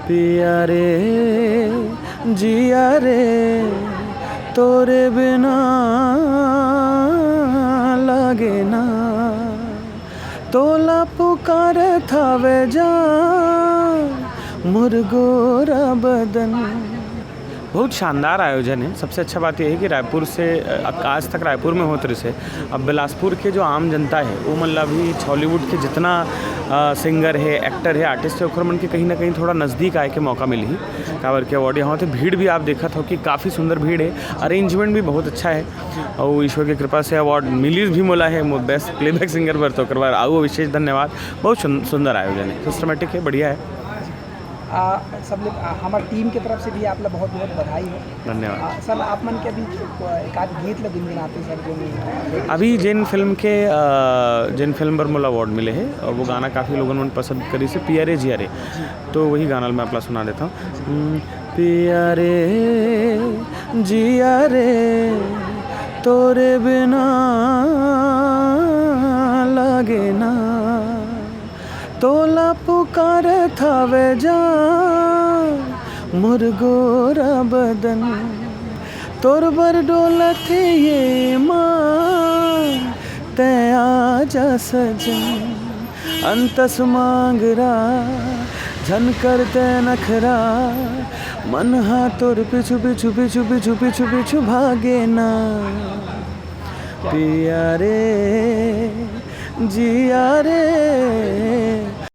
पिया रे जिया रे तोरे बिना लागे ना, तोला पुकार थावे जान मुरगोरा बदन। बहुत शानदार आयोजन है। सबसे अच्छा बात यह है कि रायपुर से अब आज तक रायपुर में होते रहे, अब बिलासपुर के जो आम जनता है वो मतलब अभी हॉलीवुड के जितना सिंगर है, एक्टर है, आर्टिस्ट है, ओकर मन के कहीं ना कहीं थोड़ा नज़दीक आए के मौका मिली काबर के अवार्ड यहाँ तो भीड़ भी आप देखा था कि काफ़ी सुंदर भीड़ है, अरेंजमेंट भी बहुत अच्छा है और ईश्वर की कृपा से अवार्ड मिली भी मोला है बेस्ट प्लेबैक सिंगर पर, तो करवा आओ विशेष धन्यवाद। बहुत सुंदर आयोजन है, सिस्टमेटिक है, बढ़िया है। सब लोग हमारे टीम की तरफ से भी आप लोग बहुत बहुत बधाई हो। धन्यवाद सर। आप मन के अभी एक आध गीत लोग गुनगुनाते सर जो अभी जिन फिल्म पर मोला अवार्ड मिले हैं और वो गाना काफ़ी लोगों ने पसंद करी से पिया रे जिया रे, तो वही गाना मैं अपना सुना देता हूँ। पिया रे जिया रे तोरे बिना लागे ना, तोला पुकार थावे जान मुरगोरा बदन, तोर बर डोलत ये मान ते आजा सजन, अंतस मांगरा झन करते नखरा, मन हा तोर पिछु पिछु पिछु पिछु पिछु पिछु भागे ना, पिया रे जिया रे